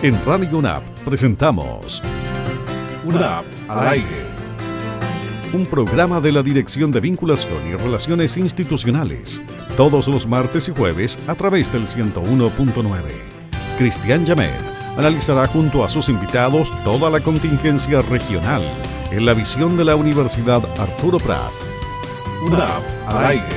En Radio UNAP presentamos UNAP al aire. Un programa de la Dirección de Vinculación y Relaciones Institucionales. Todos los martes y jueves a través del 101.9. Cristian Yamet analizará junto a sus invitados toda la contingencia regional en la visión de la Universidad Arturo Prat. UNAP al aire.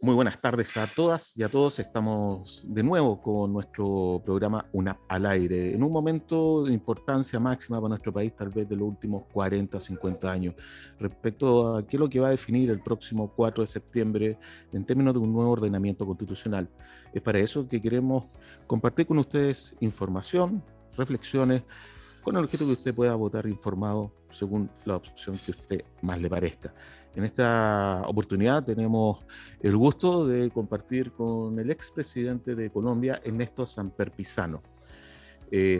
Muy buenas tardes a todas y a todos. Estamos de nuevo con nuestro programa UNAP al aire, en un momento de importancia máxima para nuestro país, tal vez de los últimos 40 o 50 años, respecto a qué es lo que va a definir el próximo 4 de septiembre en términos de un nuevo ordenamiento constitucional. Es para eso que queremos compartir con ustedes información, reflexiones, con el objeto que usted pueda votar informado según la opción que a usted más le parezca. En esta oportunidad tenemos el gusto de compartir con el expresidente de Colombia, Ernesto Samper Pizano.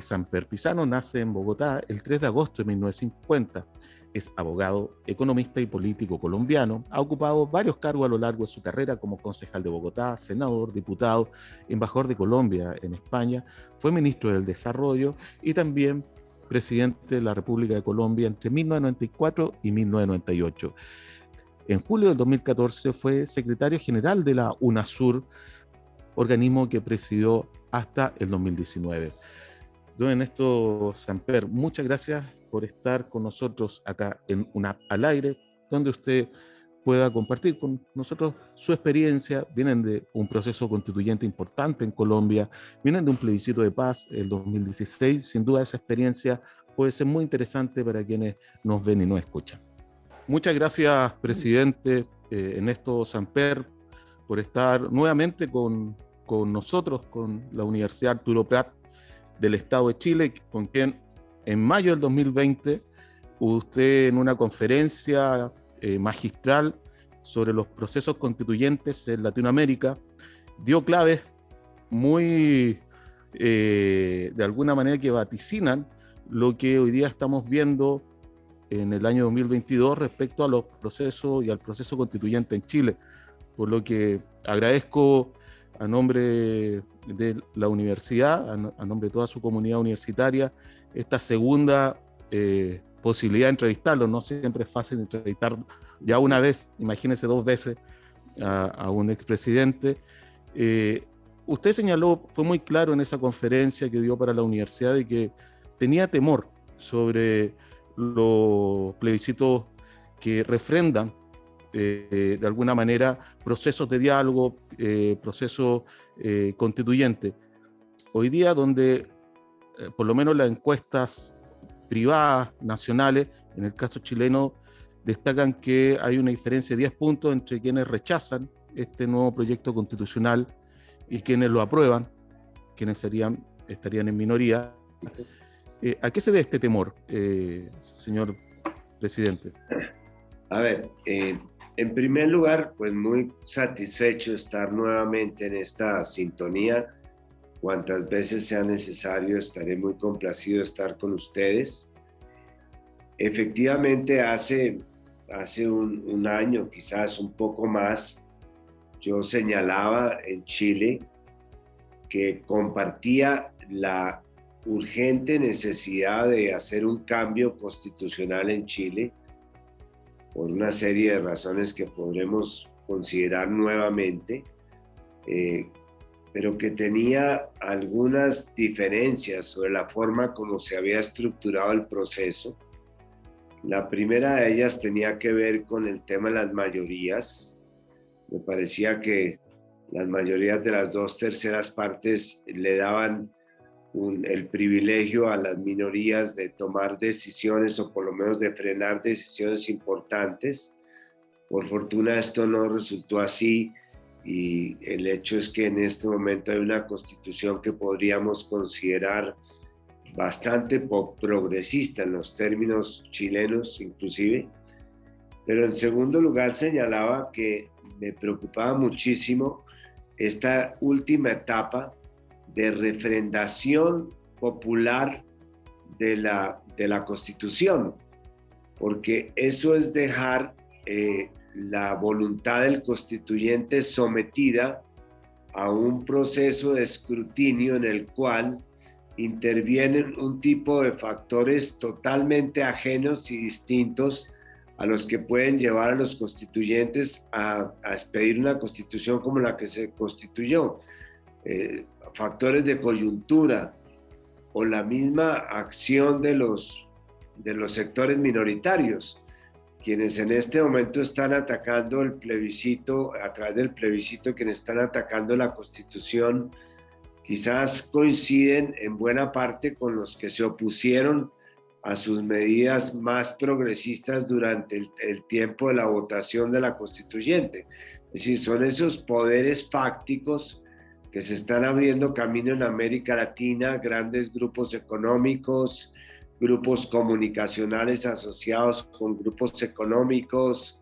Samper Pizano nace en Bogotá el 3 de agosto de 1950. Es abogado, economista y político colombiano. Ha ocupado varios cargos a lo largo de su carrera como concejal de Bogotá, senador, diputado, embajador de Colombia en España, fue ministro del Desarrollo y también presidente de la República de Colombia entre 1994 y 1998. En julio del 2014 fue secretario general de la UNASUR, organismo que presidió hasta el 2019. Don Ernesto Samper, muchas gracias por estar con nosotros acá en UNAP al aire, donde usted pueda compartir con nosotros su experiencia. Vienen de un proceso constituyente importante en Colombia, vienen de un plebiscito de paz el 2016. Sin duda esa experiencia puede ser muy interesante para quienes nos ven y nos escuchan. Muchas gracias, presidente Ernesto Samper, por estar nuevamente con nosotros, con la Universidad Arturo Prat del Estado de Chile, con quien en mayo del 2020 usted en una conferencia magistral sobre los procesos constituyentes en Latinoamérica dio claves muy, de alguna manera, que vaticinan lo que hoy día estamos viendo en el año 2022 respecto a los procesos y al proceso constituyente en Chile, por lo que agradezco a nombre de la universidad, a nombre de toda su comunidad universitaria, esta segunda posibilidad de entrevistarlo. No siempre es fácil entrevistar ya una vez, imagínense 2 veces a un expresidente. Usted señaló, fue muy claro en esa conferencia que dio para la universidad, de que tenía temor sobre los plebiscitos que refrendan de alguna manera procesos de diálogo, procesos constituyentes. Hoy día, donde por lo menos las encuestas privadas, nacionales, en el caso chileno, destacan que hay una diferencia de 10 puntos entre quienes rechazan este nuevo proyecto constitucional y quienes lo aprueban, quienes estarían en minoría. ¿A qué se debe este temor, señor presidente? A ver, en primer lugar, pues muy satisfecho de estar nuevamente en esta sintonía. Cuantas veces sea necesario, estaré muy complacido de estar con ustedes. Efectivamente, hace un año, quizás un poco más, yo señalaba en Chile que compartía la urgente necesidad de hacer un cambio constitucional en Chile por una serie de razones que podremos considerar nuevamente, pero que tenía algunas diferencias sobre la forma como se había estructurado el proceso. La primera de ellas tenía que ver con el tema de las mayorías. Me parecía que las mayorías de las 2/3 partes le daban el privilegio a las minorías de tomar decisiones, o por lo menos de frenar decisiones importantes. Por fortuna esto no resultó así, y el hecho es que en este momento hay una constitución que podríamos considerar bastante progresista en los términos chilenos inclusive. Pero en segundo lugar señalaba que me preocupaba muchísimo esta última etapa de refrendación popular de la Constitución, porque eso es dejar la voluntad del constituyente sometida a un proceso de escrutinio en el cual intervienen un tipo de factores totalmente ajenos y distintos a los que pueden llevar a los constituyentes a expedir una constitución como la que se constituyó. Factores de coyuntura o la misma acción de los sectores minoritarios, quienes en este momento están atacando el plebiscito, a través del plebiscito, quienes están atacando la Constitución, quizás coinciden en buena parte con los que se opusieron a sus medidas más progresistas durante el tiempo de la votación de la Constituyente. Es decir, son esos poderes fácticos que se están abriendo camino en América Latina, grandes grupos económicos, grupos comunicacionales asociados con grupos económicos,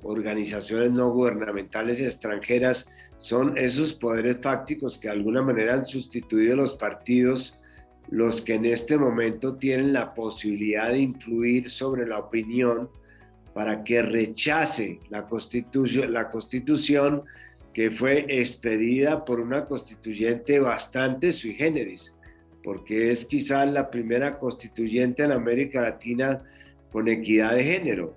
organizaciones no gubernamentales extranjeras. Son esos poderes fácticos que de alguna manera han sustituido los partidos, los que en este momento tienen la posibilidad de influir sobre la opinión para que rechace la Constitución que fue expedida por una constituyente bastante sui generis, porque es quizás la primera constituyente en América Latina con equidad de género.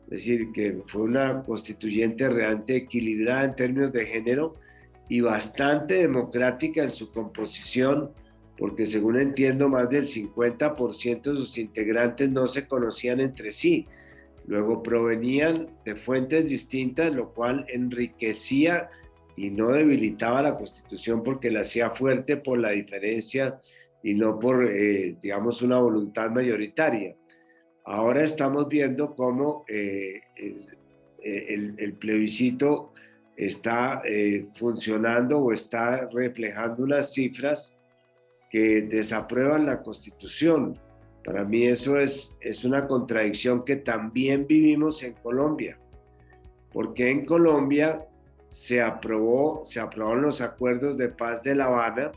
Es decir, que fue una constituyente realmente equilibrada en términos de género y bastante democrática en su composición, porque según entiendo, más del 50% de sus integrantes no se conocían entre sí. Luego provenían de fuentes distintas, lo cual enriquecía y no debilitaba la Constitución porque la hacía fuerte por la diferencia y no por, digamos, una voluntad mayoritaria. Ahora estamos viendo cómo el plebiscito está funcionando o está reflejando unas cifras que desaprueban la Constitución. Para mí eso es una contradicción que también vivimos en Colombia, porque en Colombia se aprobaron los acuerdos de paz de La Habana,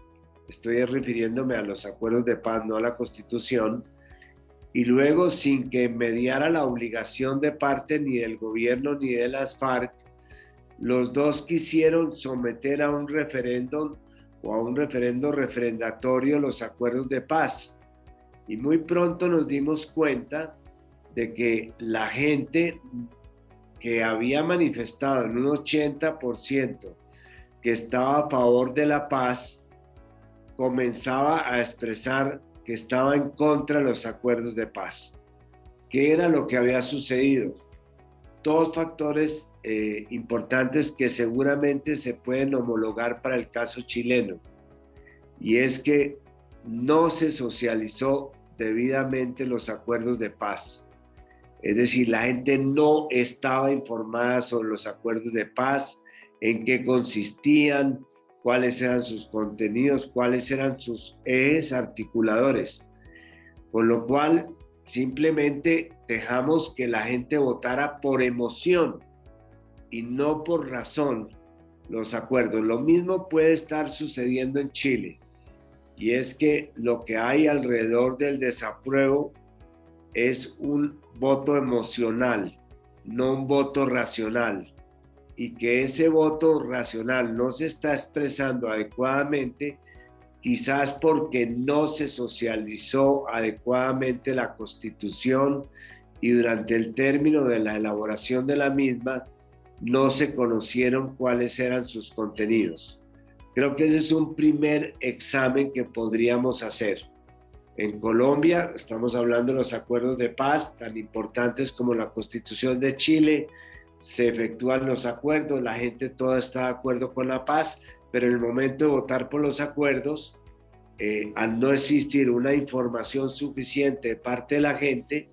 estoy refiriéndome a los acuerdos de paz, no a la Constitución, y luego sin que mediara la obligación de parte ni del gobierno ni de las FARC, los dos quisieron someter a un referéndum o a un referendo refrendatorio los acuerdos de paz. Y muy pronto nos dimos cuenta de que la gente que había manifestado en un 80% que estaba a favor de la paz, comenzaba a expresar que estaba en contra de los acuerdos de paz. ¿Qué era lo que había sucedido? Dos factores importantes que seguramente se pueden homologar para el caso chileno, y es que no se socializó debidamente los acuerdos de paz. Es decir, la gente no estaba informada sobre los acuerdos de paz, en qué consistían, cuáles eran sus contenidos, cuáles eran sus ejes articuladores. Con lo cual, simplemente dejamos que la gente votara por emoción y no por razón los acuerdos. Lo mismo puede estar sucediendo en Chile, y es que lo que hay alrededor del desapruebo es un voto emocional, no un voto racional, y que ese voto racional no se está expresando adecuadamente, quizás porque no se socializó adecuadamente la Constitución y durante el término de la elaboración de la misma no se conocieron cuáles eran sus contenidos. Creo que ese es un primer examen que podríamos hacer. En Colombia estamos hablando de los acuerdos de paz, tan importantes como la Constitución de Chile. Se efectúan los acuerdos, la gente toda está de acuerdo con la paz, pero en el momento de votar por los acuerdos, al no existir una información suficiente de parte de la gente,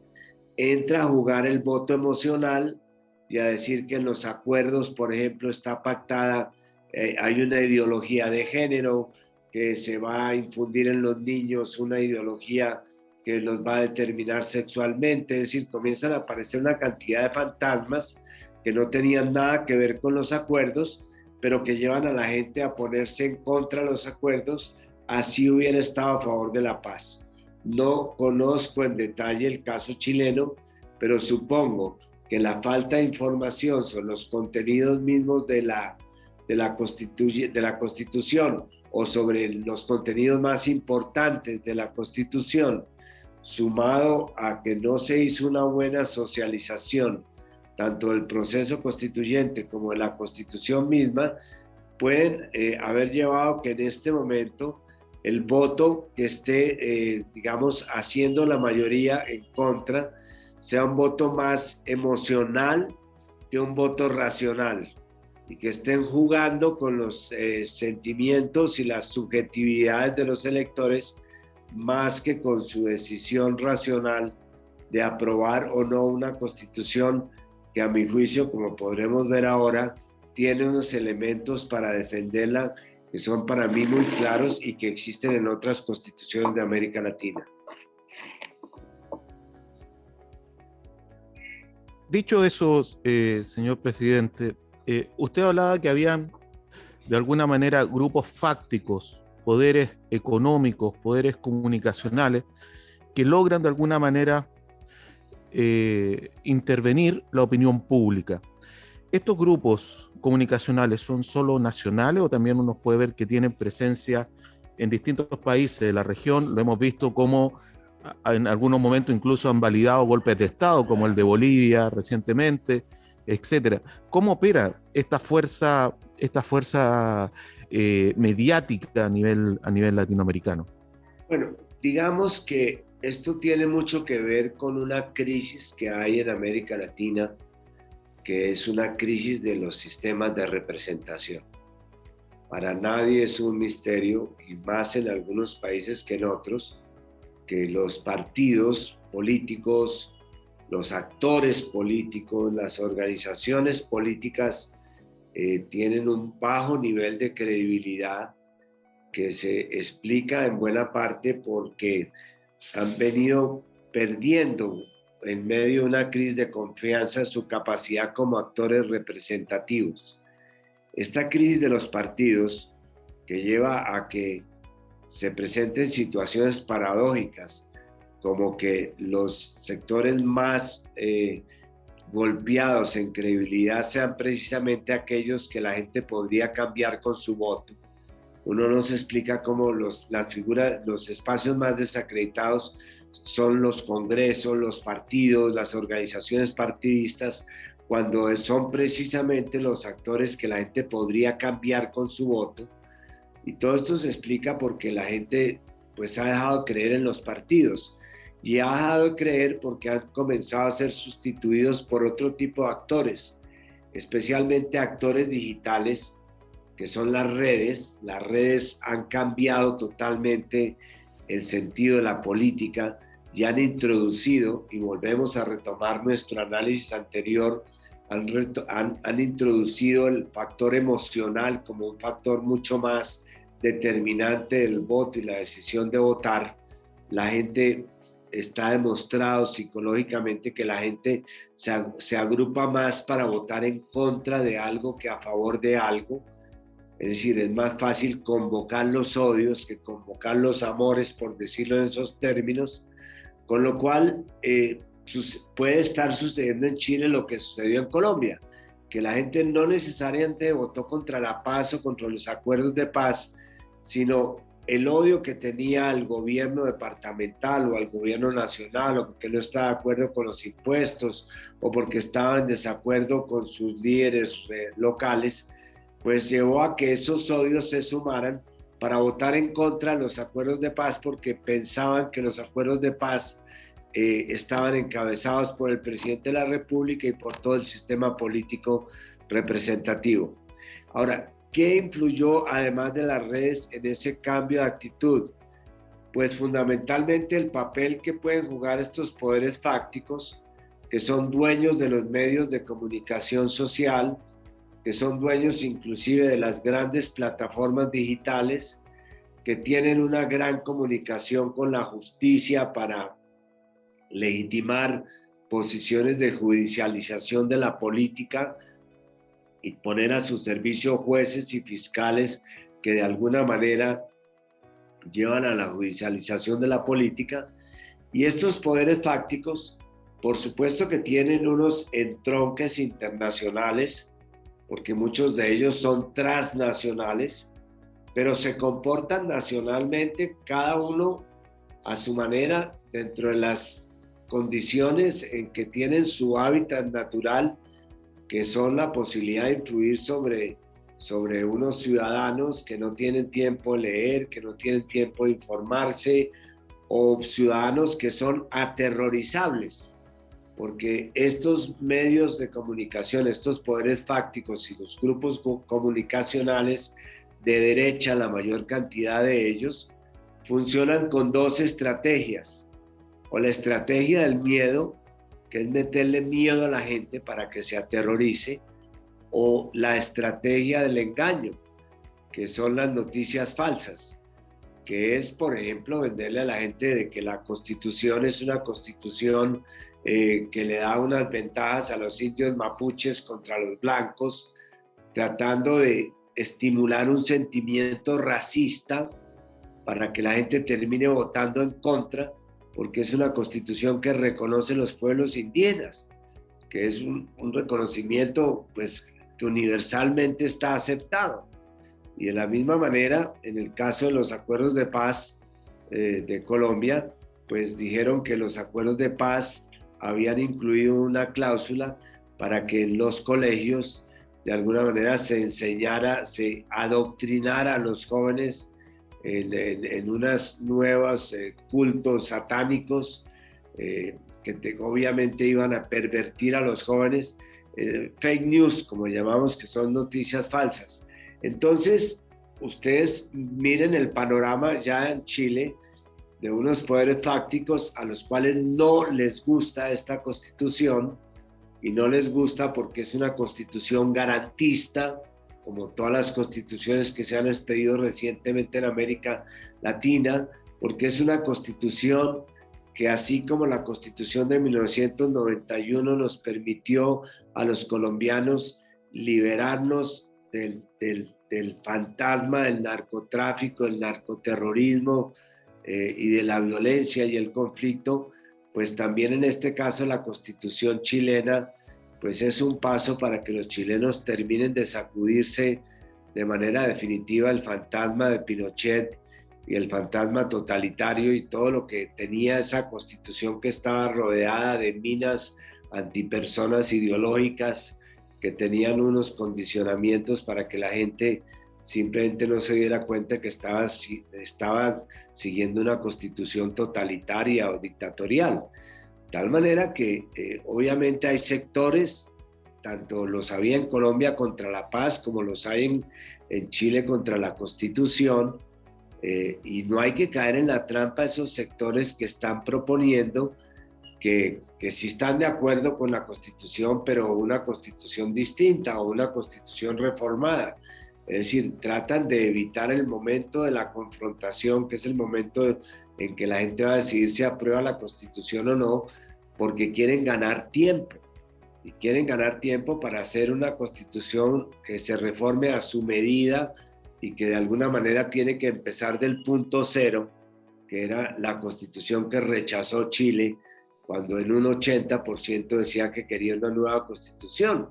entra a jugar el voto emocional y a decir que en los acuerdos, por ejemplo, está pactada, hay una ideología de género, que se va a infundir en los niños una ideología que los va a determinar sexualmente. Es decir, comienzan a aparecer una cantidad de fantasmas que no tenían nada que ver con los acuerdos, pero que llevan a la gente a ponerse en contra de los acuerdos, así hubiera estado a favor de la paz. No conozco en detalle el caso chileno, pero supongo que la falta de información sobre los contenidos mismos de la Constitución o sobre los contenidos más importantes de la Constitución, sumado a que no se hizo una buena socialización tanto del proceso constituyente como de la Constitución misma, pueden haber llevado que en este momento el voto que esté, digamos, haciendo la mayoría en contra, sea un voto más emocional que un voto racional, y que estén jugando con los sentimientos y las subjetividades de los electores más que con su decisión racional de aprobar o no una constitución que, a mi juicio, como podremos ver ahora, tiene unos elementos para defenderla que son para mí muy claros y que existen en otras constituciones de América Latina. Dicho eso, señor presidente, usted hablaba que habían de alguna manera grupos fácticos, poderes económicos, poderes comunicacionales, que logran de alguna manera intervenir la opinión pública. ¿Estos grupos comunicacionales son solo nacionales o también uno puede ver que tienen presencia en distintos países de la región? Lo hemos visto como en algunos momentos incluso han validado golpes de Estado, como el de Bolivia recientemente, etcétera. ¿Cómo opera esta fuerza mediática a nivel latinoamericano? Bueno, digamos que esto tiene mucho que ver con una crisis que hay en América Latina, que es una crisis de los sistemas de representación. Para nadie es un misterio, y más en algunos países que en otros, que los partidos políticos, los actores políticos, las organizaciones políticas tienen un bajo nivel de credibilidad que se explica en buena parte porque han venido perdiendo en medio de una crisis de confianza su capacidad como actores representativos. Esta crisis de los partidos, que lleva a que se presenten situaciones paradójicas, como que los sectores más golpeados en credibilidad sean precisamente aquellos que la gente podría cambiar con su voto. Uno no se explica cómo los espacios más desacreditados son los congresos, los partidos, las organizaciones partidistas, cuando son precisamente los actores que la gente podría cambiar con su voto. Y todo esto se explica porque la gente pues ha dejado de creer en los partidos, y ha dejado de creer porque han comenzado a ser sustituidos por otro tipo de actores, especialmente actores digitales, que son las redes. Las redes han cambiado totalmente el sentido de la política y han introducido, y volvemos a retomar nuestro análisis anterior, han introducido el factor emocional como un factor mucho más determinante del voto y la decisión de votar. La gente está demostrado psicológicamente que la gente se agrupa más para votar en contra de algo que a favor de algo. Es decir, es más fácil convocar los odios que convocar los amores, por decirlo en esos términos, con lo cual puede estar sucediendo en Chile lo que sucedió en Colombia, que la gente no necesariamente votó contra la paz o contra los acuerdos de paz, sino el odio que tenía al gobierno departamental o al gobierno nacional, o porque no estaba de acuerdo con los impuestos, o porque estaba en desacuerdo con sus líderes locales, pues llevó a que esos odios se sumaran para votar en contra de los acuerdos de paz, porque pensaban que los acuerdos de paz estaban encabezados por el presidente de la República y por todo el sistema político representativo. Ahora, ¿qué influyó además de las redes en ese cambio de actitud? Pues fundamentalmente el papel que pueden jugar estos poderes fácticos, que son dueños de los medios de comunicación social, que son dueños inclusive de las grandes plataformas digitales, que tienen una gran comunicación con la justicia para legitimar posiciones de judicialización de la política y poner a su servicio jueces y fiscales que de alguna manera llevan a la judicialización de la política. Y estos poderes fácticos, por supuesto que tienen unos entronques internacionales, porque muchos de ellos son transnacionales, pero se comportan nacionalmente cada uno a su manera dentro de las condiciones en que tienen su hábitat natural, que son la posibilidad de influir sobre unos ciudadanos que no tienen tiempo de leer, que no tienen tiempo de informarse, o ciudadanos que son aterrorizables, porque estos medios de comunicación, estos poderes fácticos y los grupos comunicacionales de derecha, la mayor cantidad de ellos, funcionan con dos estrategias, o la estrategia del miedo, que es meterle miedo a la gente para que se aterrorice, o la estrategia del engaño, que son las noticias falsas, que es, por ejemplo, venderle a la gente de que la Constitución es una Constitución que le da unas ventajas a los indios mapuches contra los blancos, tratando de estimular un sentimiento racista para que la gente termine votando en contra, porque es una Constitución que reconoce los pueblos indígenas, que es un reconocimiento pues, que universalmente está aceptado. Y de la misma manera, en el caso de los acuerdos de paz de Colombia, pues dijeron que los acuerdos de paz habían incluido una cláusula para que en los colegios de alguna manera se enseñara, se adoctrinara a los jóvenes en unas nuevas cultos satánicos que obviamente iban a pervertir a los jóvenes, fake news, como llamamos, que son noticias falsas. Entonces, ustedes miren el panorama ya en Chile de unos poderes fácticos a los cuales no les gusta esta constitución, y no les gusta porque es una constitución garantista, como todas las constituciones que se han expedido recientemente en América Latina, porque es una constitución que, así como la constitución de 1991 nos permitió a los colombianos liberarnos del fantasma del narcotráfico, del narcoterrorismo y de la violencia y el conflicto, pues también en este caso la Constitución chilena pues es un paso para que los chilenos terminen de sacudirse de manera definitiva el fantasma de Pinochet y el fantasma totalitario y todo lo que tenía esa Constitución, que estaba rodeada de minas antipersonas ideológicas que tenían unos condicionamientos para que la gente simplemente no se diera cuenta que estaba siguiendo una constitución totalitaria o dictatorial. De tal manera que obviamente hay sectores, tanto los había en Colombia contra la paz como los hay en Chile contra la constitución, y no hay que caer en la trampa de esos sectores que están proponiendo que sí están de acuerdo con la constitución, pero una constitución distinta o una constitución reformada. Es decir, tratan de evitar el momento de la confrontación, que es el momento en que la gente va a decidir si aprueba la Constitución o no, porque quieren ganar tiempo. Y quieren ganar tiempo para hacer una Constitución que se reforme a su medida y que de alguna manera tiene que empezar del punto cero, que era la Constitución que rechazó Chile, cuando en un 80% decía que quería una nueva Constitución.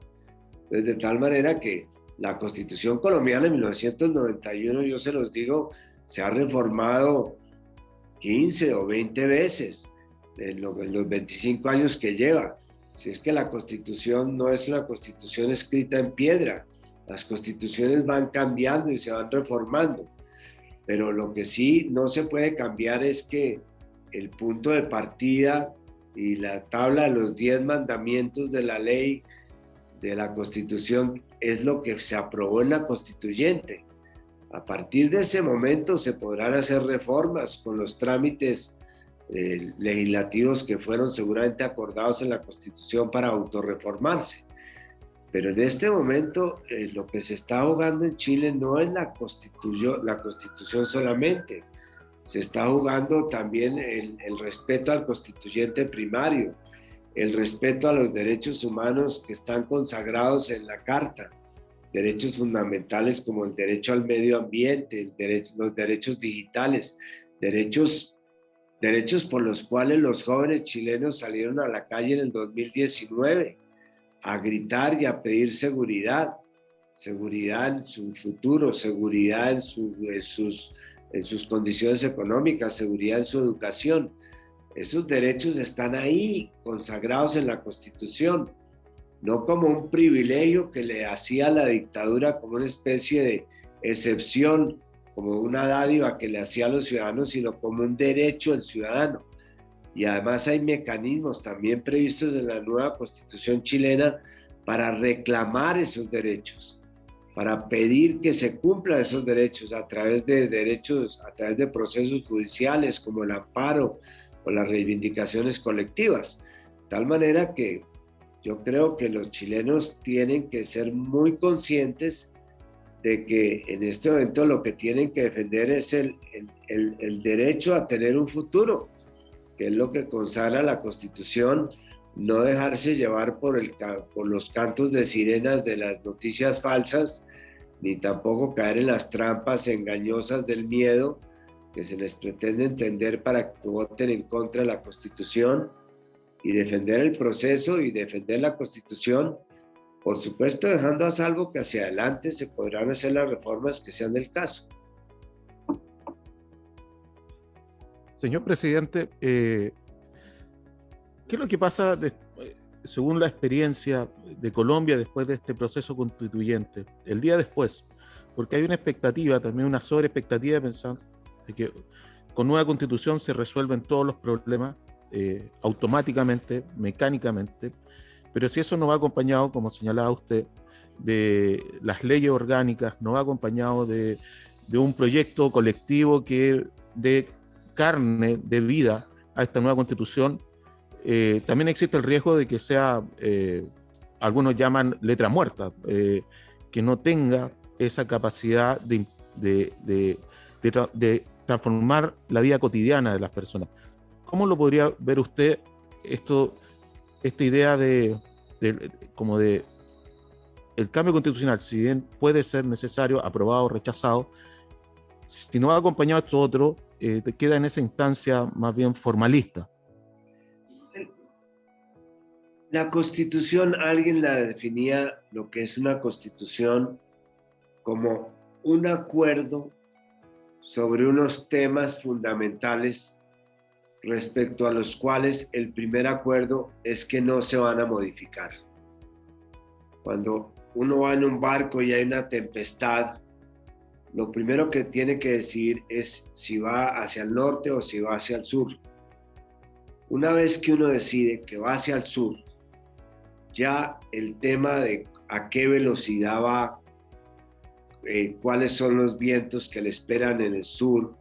Entonces, de tal manera que la Constitución colombiana en 1991, yo se los digo, se ha reformado 15 o 20 veces en los 25 años que lleva. Si es que la Constitución no es una Constitución escrita en piedra, las constituciones van cambiando y se van reformando, pero lo que sí no se puede cambiar es que el punto de partida y la tabla de los 10 mandamientos de la ley de la Constitución es lo que se aprobó en la Constituyente. A partir de ese momento se podrán hacer reformas con los trámites legislativos que fueron seguramente acordados en la Constitución para autorreformarse. Pero en este momento lo que se está jugando en Chile no es la Constitución solamente, se está jugando también el respeto al constituyente primario, el respeto a los derechos humanos que están consagrados en la Carta, derechos fundamentales como el derecho al medio ambiente, los derechos digitales, derechos por los cuales los jóvenes chilenos salieron a la calle en el 2019 a gritar y a pedir seguridad. seguridad en su futuro, seguridad en sus condiciones económicas, seguridad en su educación. Esos derechos están ahí, consagrados en la Constitución, no como un privilegio que le hacía la dictadura como una especie de excepción, como una dádiva que le hacía a los ciudadanos, sino como un derecho del ciudadano. Y además hay mecanismos también previstos en la nueva Constitución chilena para reclamar esos derechos, para pedir que se cumplan esos derechos a través de procesos judiciales como el amparo o las reivindicaciones colectivas. De tal manera que yo creo que los chilenos tienen que ser muy conscientes de que en este momento lo que tienen que defender es el derecho a tener un futuro, que es lo que consagra la Constitución, no dejarse llevar por los cantos de sirenas de las noticias falsas, ni tampoco caer en las trampas engañosas del miedo que se les pretende entender para que voten en contra de la Constitución, y defender el proceso y defender la Constitución, por supuesto dejando a salvo que hacia adelante se podrán hacer las reformas que sean del caso. Señor presidente, ¿qué es lo que pasa según la experiencia de Colombia después de este proceso constituyente, el día después? Porque hay una expectativa, también una sobreexpectativa de pensar de que con nueva constitución se resuelven todos los problemas automáticamente, mecánicamente, pero si eso no va acompañado, como señalaba usted, de las leyes orgánicas, no va acompañado de un proyecto colectivo que dé carne, de vida a esta nueva constitución, también existe el riesgo de que sea, algunos llaman letra muerta, que no tenga esa capacidad de transformar la vida cotidiana de las personas. ¿Cómo lo podría ver usted esta idea de el cambio constitucional, si bien puede ser necesario, aprobado o rechazado, si no va acompañado de esto otro, te queda en esa instancia más bien formalista? La Constitución, alguien la definía, lo que es una Constitución, como un acuerdo sobre unos temas fundamentales respecto a los cuales el primer acuerdo es que no se van a modificar. Cuando uno va en un barco y hay una tempestad, lo primero que tiene que decidir es si va hacia el norte o si va hacia el sur. Una vez que uno decide que va hacia el sur, ya el tema de a qué velocidad va, cuáles son los vientos que le esperan en el sur,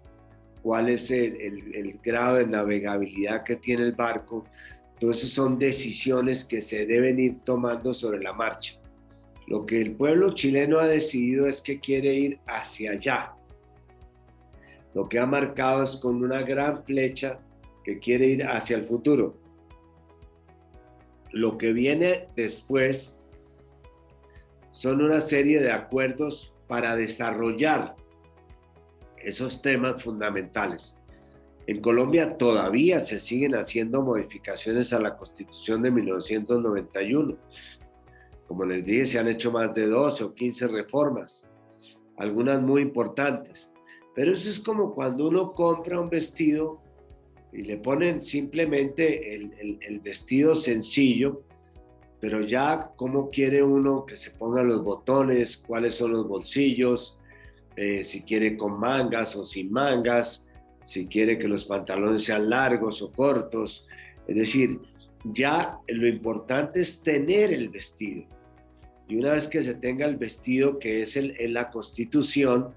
cuál es el grado de navegabilidad que tiene el barco. Entonces son decisiones que se deben ir tomando sobre la marcha. Lo que el pueblo chileno ha decidido es que quiere ir hacia allá. Lo que ha marcado es con una gran flecha que quiere ir hacia el futuro. Lo que viene después son una serie de acuerdos para desarrollar esos temas fundamentales. En Colombia todavía se siguen haciendo modificaciones a la Constitución de 1991. Como les dije, se han hecho más de 12 o 15 reformas, algunas muy importantes. Pero eso es como cuando uno compra un vestido y le ponen simplemente el vestido sencillo, pero ya cómo quiere uno que se pongan los botones, cuáles son los bolsillos, si quiere con mangas o sin mangas, si quiere que los pantalones sean largos o cortos. Es decir, ya lo importante es tener el vestido. Y una vez que se tenga el vestido, que es la Constitución,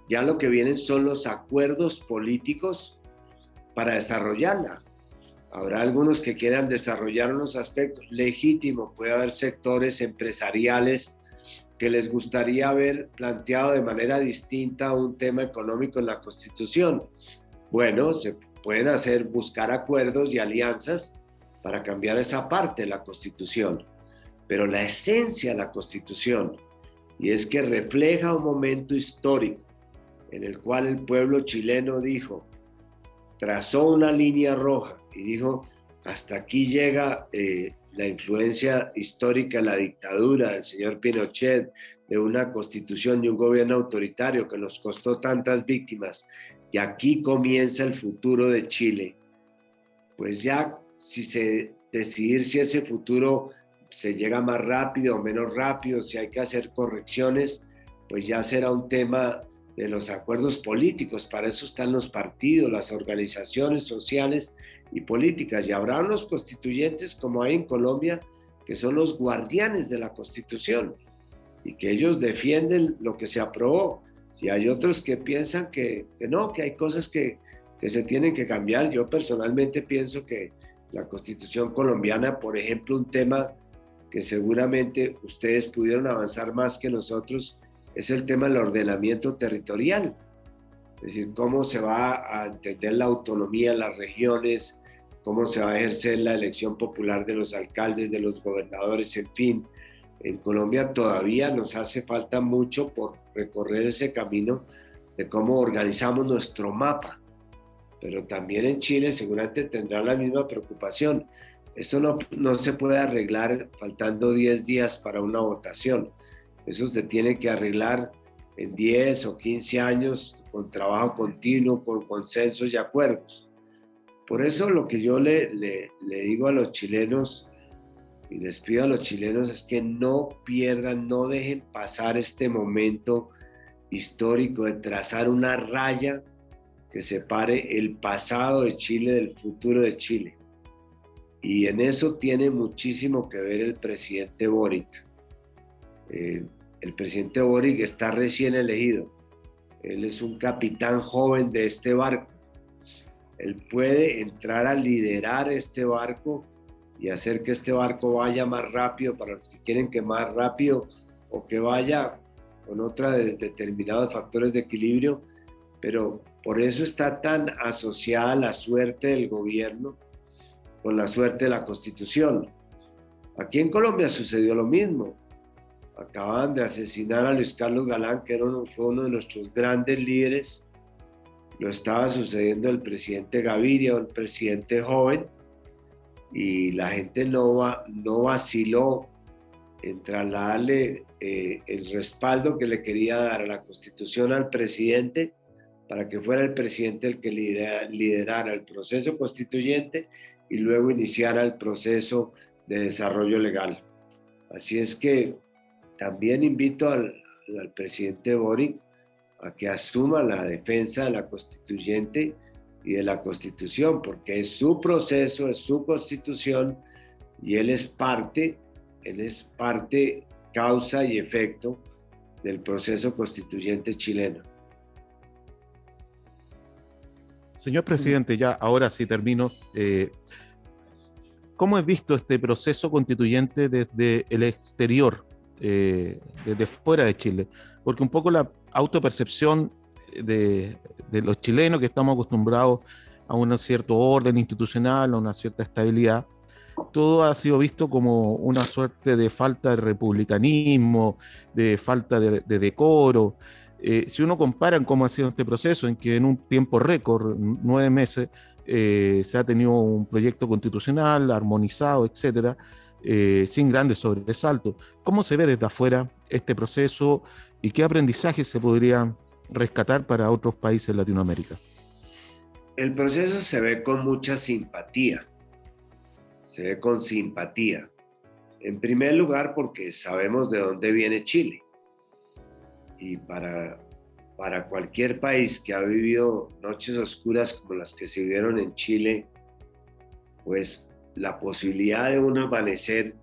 ya lo que vienen son los acuerdos políticos para desarrollarla. Habrá algunos que quieran desarrollar unos aspectos legítimos, puede haber sectores empresariales que les gustaría haber planteado de manera distinta un tema económico en la Constitución. Bueno, se pueden buscar acuerdos y alianzas para cambiar esa parte de la Constitución. Pero la esencia de la Constitución, y es que refleja un momento histórico en el cual el pueblo chileno trazó una línea roja y dijo, hasta aquí llega la influencia histórica de la dictadura del señor Pinochet, de una constitución y un gobierno autoritario que nos costó tantas víctimas, y aquí comienza el futuro de Chile, pues ya decidir si ese futuro se llega más rápido o menos rápido, si hay que hacer correcciones, pues ya será un tema de los acuerdos políticos. Para eso están los partidos, las organizaciones sociales y políticas, y habrá unos constituyentes como hay en Colombia que son los guardianes de la Constitución y que ellos defienden lo que se aprobó, y hay otros que piensan que no, que hay cosas que se tienen que cambiar. Yo personalmente pienso que la Constitución colombiana, por ejemplo, un tema que seguramente ustedes pudieron avanzar más que nosotros, es el tema del ordenamiento territorial. Es decir, cómo se va a entender la autonomía en las regiones, cómo se va a ejercer la elección popular de los alcaldes, de los gobernadores, en fin. En Colombia todavía nos hace falta mucho por recorrer ese camino de cómo organizamos nuestro mapa. Pero también en Chile seguramente tendrán la misma preocupación. Eso no se puede arreglar faltando 10 días para una votación. Eso se tiene que arreglar en 10 o 15 años con trabajo continuo, con consensos y acuerdos. Por eso lo que yo le digo a los chilenos y les pido a los chilenos es que no pierdan, no dejen pasar este momento histórico de trazar una raya que separe el pasado de Chile del futuro de Chile. Y en eso tiene muchísimo que ver el presidente Boric. El presidente Boric está recién elegido. Él es un capitán joven de este barco. Él puede entrar a liderar este barco y hacer que este barco vaya más rápido para los que quieren que más rápido, o que vaya con otra de determinados factores de equilibrio, pero por eso está tan asociada la suerte del gobierno con la suerte de la Constitución. Aquí en Colombia sucedió lo mismo. Acaban de asesinar a Luis Carlos Galán, que fue uno de nuestros grandes líderes. Lo estaba sucediendo el presidente Gaviria, el presidente joven, y la gente no vaciló en trasladarle el respaldo que le quería dar a la Constitución al presidente, para que fuera el presidente el que liderara el proceso constituyente y luego iniciara el proceso de desarrollo legal. Así es que también invito al presidente Boric a que asuma la defensa de la constituyente y de la Constitución, porque es su proceso, es su Constitución, y él es parte, causa y efecto del proceso constituyente chileno. Señor presidente, ya ahora sí termino. ¿Cómo has visto este proceso constituyente desde el exterior, desde fuera de Chile? Porque un poco la autopercepción de los chilenos, que estamos acostumbrados a un cierto orden institucional, a una cierta estabilidad, todo ha sido visto como una suerte de falta de republicanismo, de falta de decoro. Si uno compara cómo ha sido este proceso, en que en un tiempo récord, 9 meses, se ha tenido un proyecto constitucional armonizado, etcétera, sin grandes sobresaltos. ¿Cómo se ve desde afuera este proceso y qué aprendizaje se podría rescatar para otros países de Latinoamérica? El proceso se ve con mucha simpatía. Se ve con simpatía. En primer lugar, porque sabemos de dónde viene Chile. Y para cualquier país que ha vivido noches oscuras como las que se vivieron en Chile, pues la posibilidad de un amanecer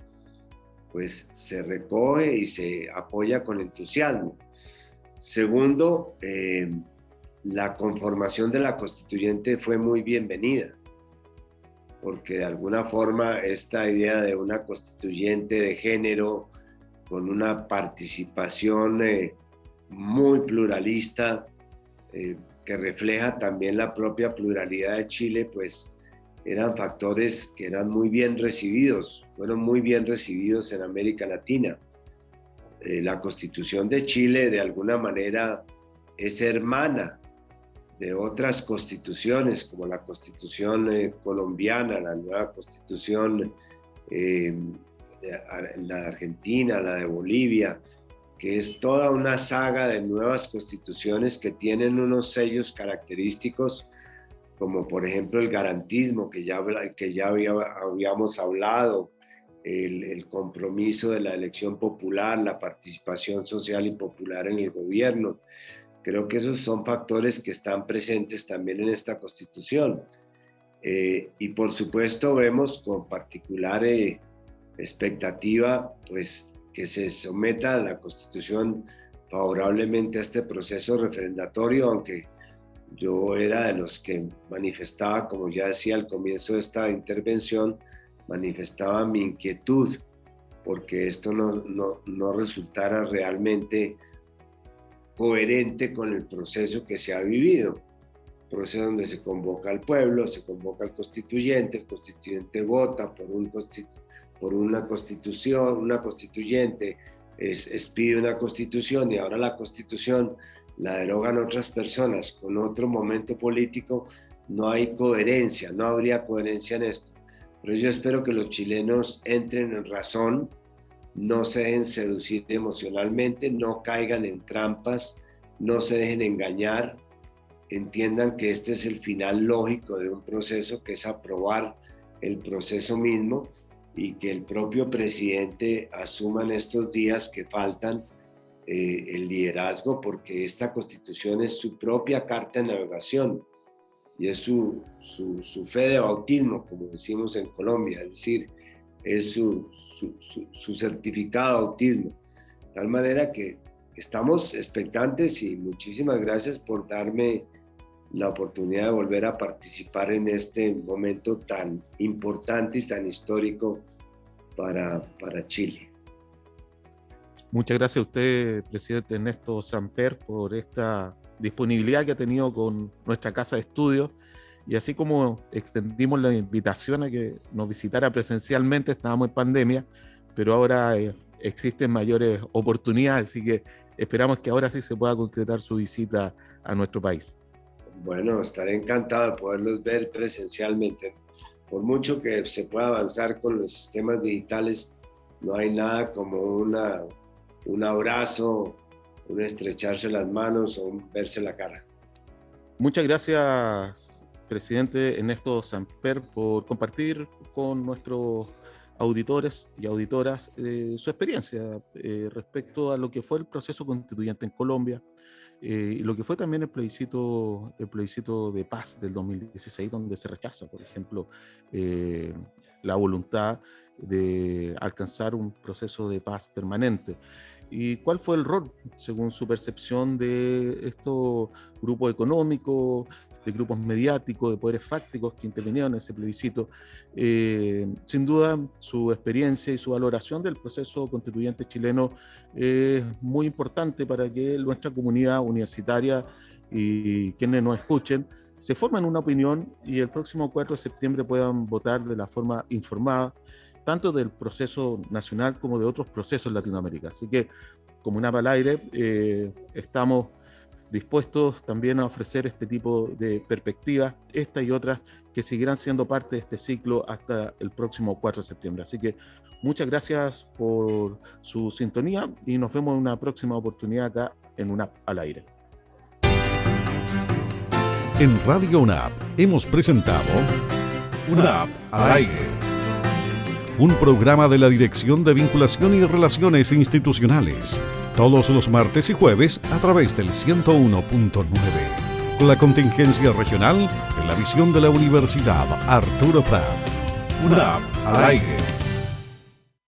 pues se recoge y se apoya con entusiasmo. Segundo, la conformación de la constituyente fue muy bienvenida, porque de alguna forma esta idea de una constituyente de género con una participación muy pluralista, que refleja también la propia pluralidad de Chile, pues eran factores que eran muy bien recibidos, fueron muy bien recibidos en América Latina. La Constitución de Chile de alguna manera es hermana de otras constituciones, como la Constitución colombiana, la nueva Constitución, la de Argentina, la de Bolivia, que es toda una saga de nuevas constituciones que tienen unos sellos característicos, como por ejemplo el garantismo que ya habíamos hablado, el compromiso de la elección popular, la participación social y popular en el gobierno. Creo que esos son factores que están presentes también en esta Constitución. Y por supuesto vemos con particular expectativa pues, que se someta a la Constitución favorablemente a este proceso referendatorio, aunque yo era de los que manifestaba, como ya decía al comienzo de esta intervención, manifestaba mi inquietud porque esto no resultara realmente coherente con el proceso que se ha vivido. Proceso donde se convoca al pueblo, se convoca al constituyente, el constituyente vota por una constitución, una constituyente pide una constitución y ahora la constitución la derogan otras personas con otro momento político. No hay coherencia, no habría coherencia en esto. Pero yo espero que los chilenos entren en razón, no se dejen seducir emocionalmente, no caigan en trampas, no se dejen engañar, entiendan que este es el final lógico de un proceso, que es aprobar el proceso mismo, y que el propio presidente asuma en estos días que faltan el liderazgo, porque esta Constitución es su propia carta de navegación y es su fe de bautismo, como decimos en Colombia, es decir, es su certificado de bautismo. De tal manera que estamos expectantes y muchísimas gracias por darme la oportunidad de volver a participar en este momento tan importante y tan histórico para Chile. Muchas gracias a usted, presidente Ernesto Samper, por esta disponibilidad que ha tenido con nuestra casa de estudios, y así como extendimos la invitación a que nos visitara presencialmente, estábamos en pandemia, pero ahora existen mayores oportunidades, así que esperamos que ahora sí se pueda concretar su visita a nuestro país. Bueno, estaré encantado de poderlos ver presencialmente. Por mucho que se pueda avanzar con los sistemas digitales, no hay nada como un abrazo, un estrecharse las manos o un verse la cara. Muchas gracias, presidente Ernesto Samper, por compartir con nuestros auditores y auditoras su experiencia respecto a lo que fue el proceso constituyente en Colombia, y lo que fue también el plebiscito de paz del 2016, donde se rechaza, por ejemplo, la voluntad de alcanzar un proceso de paz permanente. ¿Y cuál fue el rol, según su percepción, de estos grupos económicos, de grupos mediáticos, de poderes fácticos que intervinieron en ese plebiscito? Sin duda, su experiencia y su valoración del proceso constituyente chileno es muy importante para que nuestra comunidad universitaria y quienes nos escuchen se formen una opinión y el próximo 4 de septiembre puedan votar de la forma informada, tanto del proceso nacional como de otros procesos en Latinoamérica. Así que, como UNAP al aire, estamos dispuestos también a ofrecer este tipo de perspectivas, esta y otras, que seguirán siendo parte de este ciclo hasta el próximo 4 de septiembre. Así que muchas gracias por su sintonía y nos vemos en una próxima oportunidad acá en UNAP al aire. En Radio UNAP hemos presentado UNAP al aire, un programa de la Dirección de Vinculación y Relaciones Institucionales, todos los martes y jueves a través del 101.9. Con la contingencia regional en la visión de la Universidad Arturo Prat. UNAP al aire.